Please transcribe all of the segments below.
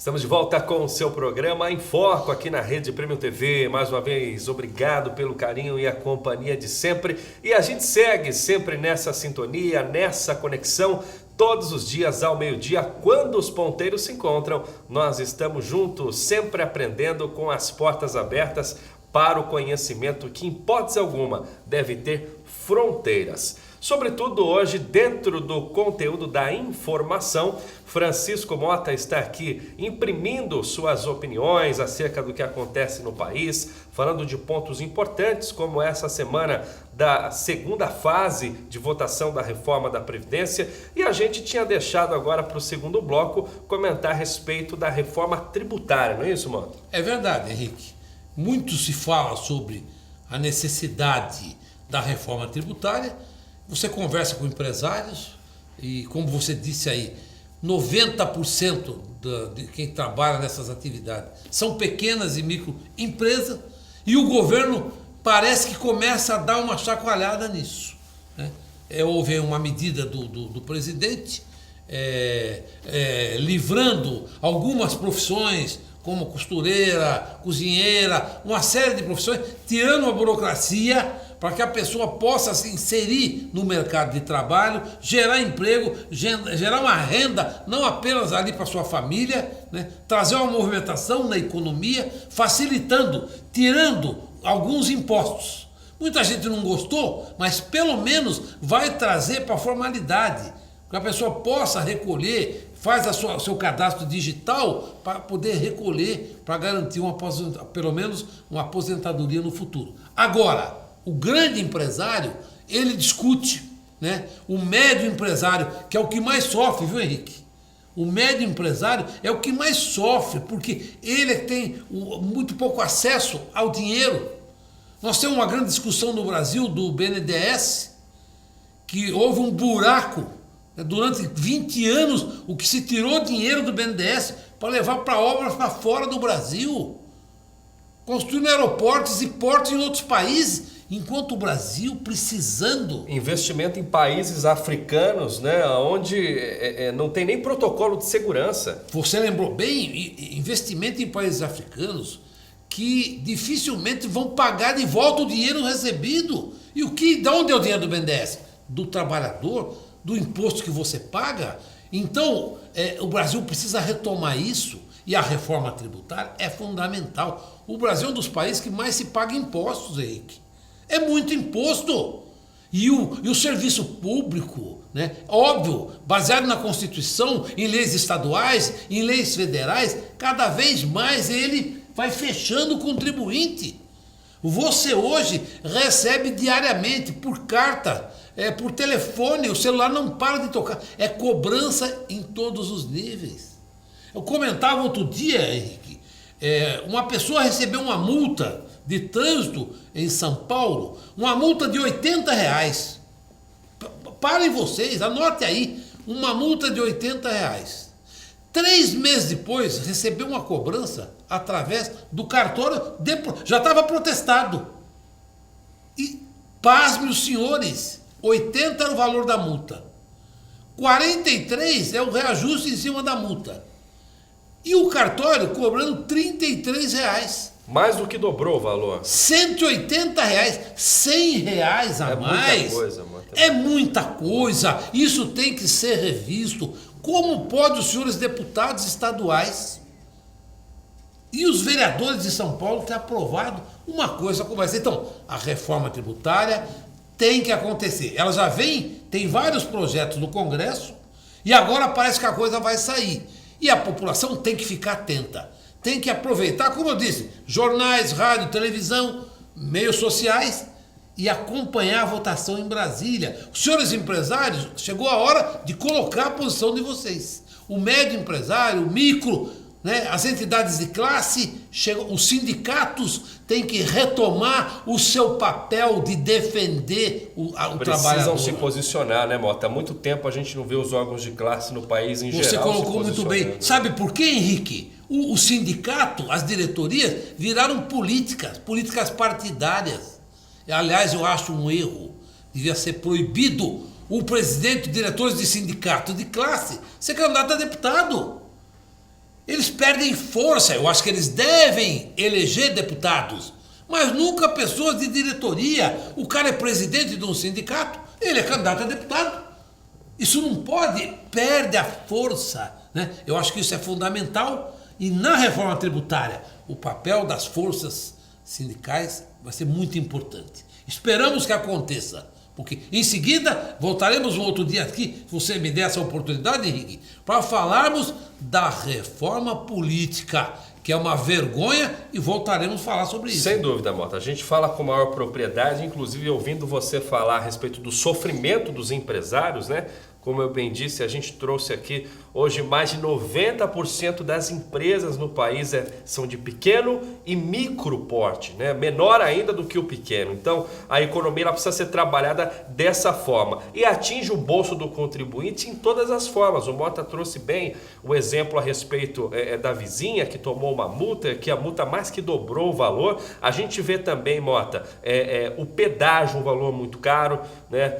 Estamos de volta com o seu programa Em Foco aqui na Rede Premium TV. Mais uma vez, obrigado pelo carinho e a companhia de sempre. E a gente segue sempre nessa sintonia, nessa conexão, todos os dias ao meio-dia, quando os ponteiros se encontram. Nós estamos juntos, sempre aprendendo, com as portas abertas para o conhecimento que, em hipótese alguma, deve ter fronteiras. Sobretudo hoje, dentro do conteúdo da informação, Francisco Mota está aqui imprimindo suas opiniões acerca do que acontece no país, falando de pontos importantes, como essa semana da segunda fase de votação da reforma da Previdência. E a gente tinha deixado agora para o segundo bloco comentar a respeito da reforma tributária, não é isso, Mota? É verdade, Henrique. Muito se fala sobre a necessidade da reforma tributária. Você conversa com empresários e, como você disse aí, 90% de quem trabalha nessas atividades são pequenas e microempresas, e o governo parece que começa a dar uma chacoalhada nisso, né? Houve uma medida do presidente livrando algumas profissões, como costureira, cozinheira, uma série de profissões, tirando a burocracia para que a pessoa possa se inserir no mercado de trabalho, gerar emprego, gerar uma renda, não apenas ali para sua família, né? Trazer uma movimentação na economia, facilitando, tirando alguns impostos. Muita gente não gostou, mas pelo menos vai trazer para a formalidade, que a pessoa possa recolher, faz o seu cadastro digital para poder recolher, para garantir pelo menos uma aposentadoria no futuro. Agora, o grande empresário, ele discute, né? O médio empresário, que é o que mais sofre, viu, Henrique? O médio empresário é o que mais sofre, porque ele tem muito pouco acesso ao dinheiro. Nós temos uma grande discussão no Brasil do BNDES, que houve um buraco, né? Durante 20 anos, o que se tirou dinheiro do BNDES para levar para obras para fora do Brasil, construindo aeroportos e portos em outros países, enquanto o Brasil precisando... Investimento em países africanos, né, onde não tem nem protocolo de segurança. Você lembrou bem, investimento em países africanos que dificilmente vão pagar de volta o dinheiro recebido. E de onde é o dinheiro do BNDES? Do trabalhador, do imposto que você paga. Então, o Brasil precisa retomar isso, e a reforma tributária é fundamental. O Brasil é um dos países que mais se paga impostos, Henrique. É muito imposto. E o serviço público, né? Óbvio, baseado na Constituição, em leis estaduais, em leis federais, cada vez mais ele vai fechando o contribuinte. Você hoje recebe diariamente, por carta, por telefone, o celular não para de tocar. É cobrança em todos os níveis. Eu comentava outro dia, Henrique, uma pessoa recebeu uma multa de trânsito em São Paulo, uma multa de R$80. Parem vocês, anote aí, uma multa de R$80. 3 meses depois, recebeu uma cobrança através do cartório, já estava protestado. E, pasme os senhores, 80 era o valor da multa. 43 é o reajuste em cima da multa. E o cartório cobrando R$33. Mais do que dobrou o valor. R$180, R$100 a mais. Muita coisa, mano. É muita coisa. Isso tem que ser revisto. Como pode os senhores deputados estaduais e os vereadores de São Paulo ter aprovado uma coisa como essa? Então, a reforma tributária tem que acontecer. Ela já vem, tem vários projetos no Congresso e agora parece que a coisa vai sair. E a população tem que ficar atenta. Tem que aproveitar, como eu disse, jornais, rádio, televisão, meios sociais e acompanhar a votação em Brasília. Os senhores empresários, chegou a hora de colocar a posição de vocês. O médio empresário, o micro, né, as entidades de classe, os sindicatos têm que retomar o seu papel de defender o trabalhador. Precisam se posicionar, né, Mota? Há muito tempo a gente não vê os órgãos de classe no país em geral. Você colocou muito bem. Sabe por quê, Henrique? O sindicato, as diretorias, viraram políticas partidárias. Aliás, eu acho um erro. Devia ser proibido o presidente, diretores de sindicato de classe, ser candidato a deputado. Eles perdem força. Eu acho que eles devem eleger deputados, mas nunca pessoas de diretoria. O cara é presidente de um sindicato, ele é candidato a deputado. Isso não pode, perde a força, né? Eu acho que isso é fundamental. E na reforma tributária, o papel das forças sindicais vai ser muito importante. Esperamos que aconteça, porque em seguida voltaremos um outro dia aqui, se você me der essa oportunidade, Henrique, para falarmos da reforma política, que é uma vergonha, e voltaremos a falar sobre isso. Sem dúvida, Mota. A gente fala com maior propriedade, inclusive ouvindo você falar a respeito do sofrimento dos empresários, né? Como eu bem disse, a gente trouxe aqui hoje mais de 90% das empresas no país são de pequeno e micro porte, né? Menor ainda do que o pequeno. Então, a economia ela precisa ser trabalhada dessa forma e atinge o bolso do contribuinte em todas as formas. O Mota trouxe bem o exemplo a respeito da vizinha que tomou uma multa, que a multa mais que dobrou o valor. A gente vê também, Mota, o pedágio, um valor muito caro, né?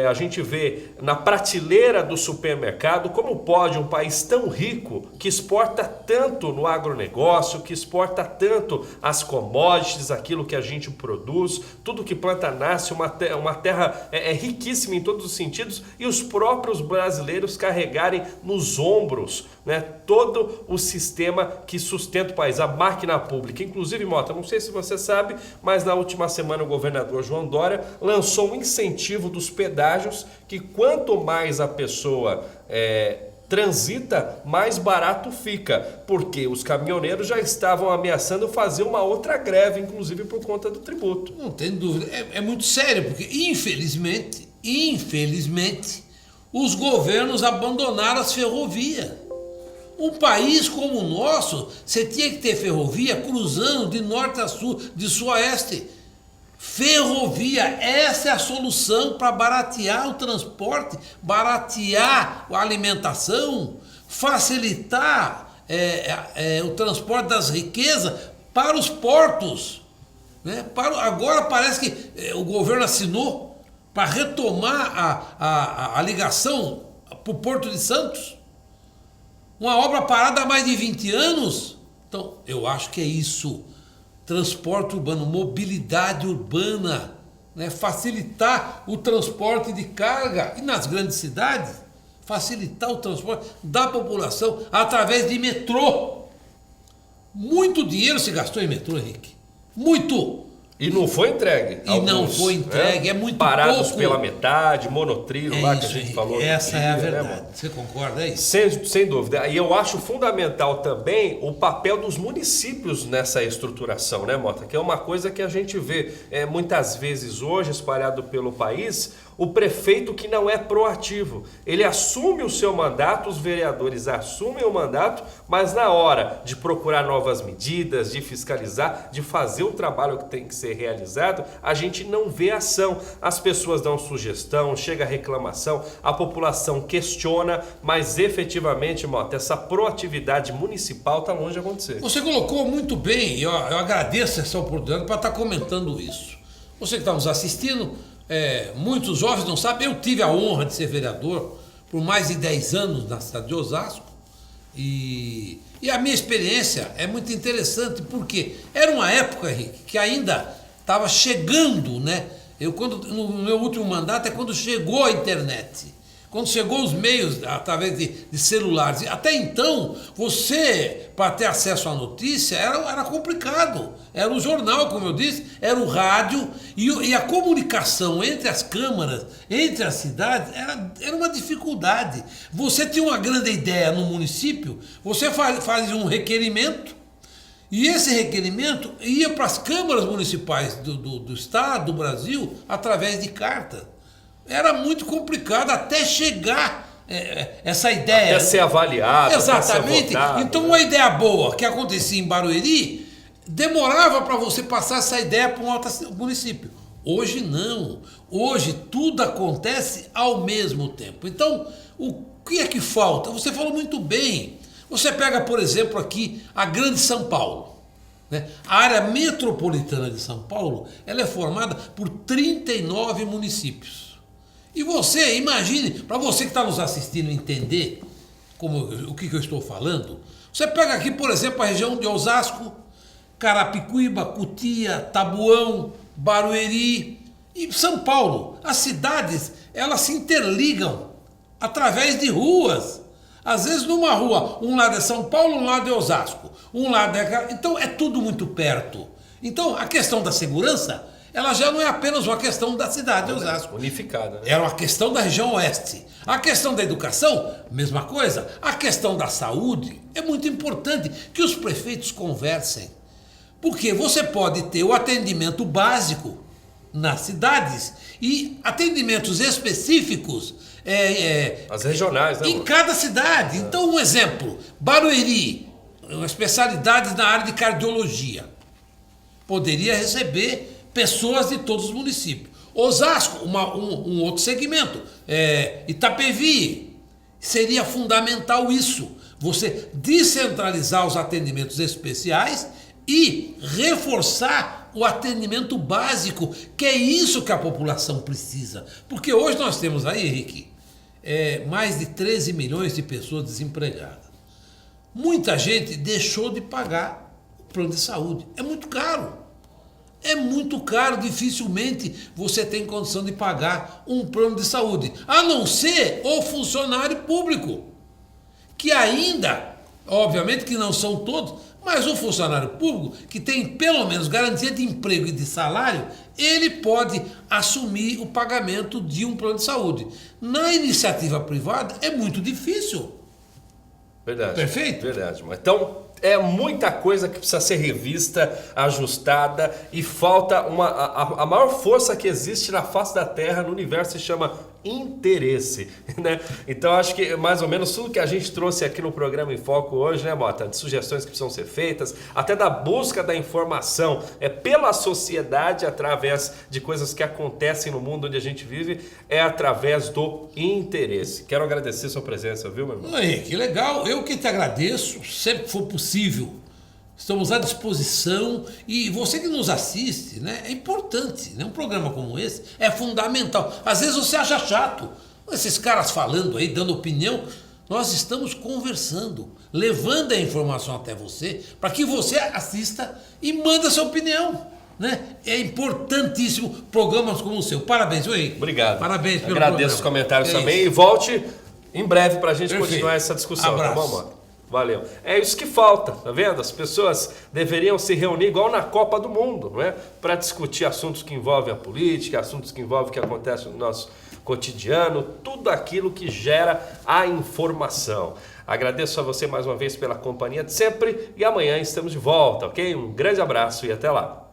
A gente vê na prateleira do supermercado como pode um país tão rico que exporta tanto no agronegócio, que exporta tanto as commodities, aquilo que a gente produz, tudo que planta nasce, uma terra riquíssima em todos os sentidos, e os próprios brasileiros carregarem nos ombros, né, todo o sistema que sustenta o país, a máquina pública. Inclusive, Mota, não sei se você sabe, mas na última semana o governador João Dória lançou um incentivo dos pedágios que quanto mais a pessoa transita, mais barato fica, porque os caminhoneiros já estavam ameaçando fazer uma outra greve, inclusive por conta do tributo. Não tem dúvida, é muito sério, porque infelizmente, os governos abandonaram as ferrovias. Um país como o nosso, você tinha que ter ferrovia cruzando de norte a sul, de sul a oeste. Ferrovia, essa é a solução para baratear o transporte, baratear a alimentação, facilitar o transporte das riquezas para os portos, né? Agora parece que o governo assinou para retomar a ligação para o Porto de Santos. Uma obra parada há mais de 20 anos. Então, eu acho que é isso. Transporte urbano, mobilidade urbana, né? Facilitar o transporte de carga. E nas grandes cidades, facilitar o transporte da população através de metrô. Muito dinheiro se gastou em metrô, Henrique. Muito! E não foi entregue. E não foi entregue, é muito parados pouco. Pela metade, monotrilho lá que a gente falou. Essa é a verdade. Né, você concorda, é isso? Sem dúvida. E eu acho fundamental também o papel dos municípios nessa estruturação, né, Mota? Que é uma coisa que a gente vê muitas vezes hoje espalhado pelo país, o prefeito que não é proativo. Ele assume o seu mandato, os vereadores assumem o mandato, mas na hora de procurar novas medidas, de fiscalizar, de fazer o trabalho que tem que ser realizado, a gente não vê ação. As pessoas dão sugestão, chega reclamação, a população questiona, mas efetivamente, Mota, essa proatividade municipal está longe de acontecer. Você colocou muito bem, eu agradeço essa oportunidade para estar comentando isso. Você que está nos assistindo, muitos jovens não sabem, eu tive a honra de ser vereador por mais de 10 anos na cidade de Osasco, e a minha experiência é muito interessante, porque era uma época, Henrique, que ainda estava chegando, né? No meu último mandato é quando chegou a internet, quando chegou os meios através de celulares. Até então, você, para ter acesso à notícia, era complicado. Era o jornal, como eu disse, era o rádio, e a comunicação entre as câmaras, entre as cidades, era uma dificuldade. Você tinha uma grande ideia no município, você fazia um requerimento, e esse requerimento ia para as câmaras municipais do estado, do Brasil, através de carta. Era muito complicado até chegar essa ideia. Até ser avaliado. Exatamente. Até ser votado, então, uma ideia boa que acontecia em Barueri, demorava para você passar essa ideia para um outro município. Hoje não. Hoje tudo acontece ao mesmo tempo. Então, o que é que falta? Você falou muito bem. Você pega, por exemplo, aqui a Grande São Paulo, né? A área metropolitana de São Paulo, ela é formada por 39 municípios. E você, imagine, para você que está nos assistindo entender o que eu estou falando, Você pega aqui, por exemplo, a região de Osasco, Carapicuíba, Cutia, Tabuão, Barueri e São Paulo. As cidades, elas se interligam através de ruas. Às vezes numa rua, um lado é São Paulo, um lado é Osasco, um lado é... Então é tudo muito perto. Então a questão da segurança, ela já não é apenas uma questão da cidade de Osasco. Unificada, né? É uma questão da região oeste. A questão da educação, mesma coisa. A questão da saúde, é muito importante que os prefeitos conversem. Porque você pode ter o atendimento básico nas cidades e atendimentos específicos as regionais, né, em cada cidade. Então, um exemplo, Barueri, uma especialidade na área de cardiologia, poderia receber pessoas de todos os municípios. Osasco, um outro segmento, Itapevi, seria fundamental isso, você descentralizar os atendimentos especiais e reforçar o atendimento básico, que é isso que a população precisa. Porque hoje nós temos aí, Henrique, mais de 13 milhões de pessoas desempregadas. Muita gente deixou de pagar o plano de saúde. É muito caro. É muito caro, dificilmente você tem condição de pagar um plano de saúde. A não ser o funcionário público, que ainda, obviamente que não são todos, mas o funcionário público, que tem pelo menos garantia de emprego e de salário, ele pode assumir o pagamento de um plano de saúde. Na iniciativa privada é muito difícil. Verdade. Perfeito? Verdade. Então, é muita coisa que precisa ser revista, ajustada, e falta a maior força que existe na face da Terra, no universo, se chama interesse, né? Então acho que mais ou menos tudo que a gente trouxe aqui no programa Em Foco hoje, né, Mota, de sugestões que precisam ser feitas, até da busca da informação pela sociedade, através de coisas que acontecem no mundo onde a gente vive, é através do interesse. Quero agradecer sua presença, viu, meu irmão? Aí, que legal, eu que te agradeço, sempre que for possível. Estamos à disposição, e você que nos assiste, né, é importante, né? Um programa como esse é fundamental. Às vezes você acha chato, esses caras falando aí, dando opinião. Nós estamos conversando, levando a informação até você, para que você assista e manda a sua opinião, né? É importantíssimo programas como o seu. Parabéns, Henrique. Obrigado. Parabéns pelo Agradeço programa. os comentários também, e volte em breve para a gente Perfeito. continuar essa discussão. Abraço. Tá bom, Mota? Valeu. É isso que falta, tá vendo? As pessoas deveriam se reunir igual na Copa do Mundo, não é? Para discutir assuntos que envolvem a política, assuntos que envolvem o que acontece no nosso cotidiano, tudo aquilo que gera a informação. Agradeço a você mais uma vez pela companhia de sempre, e amanhã estamos de volta, ok? Um grande abraço e até lá.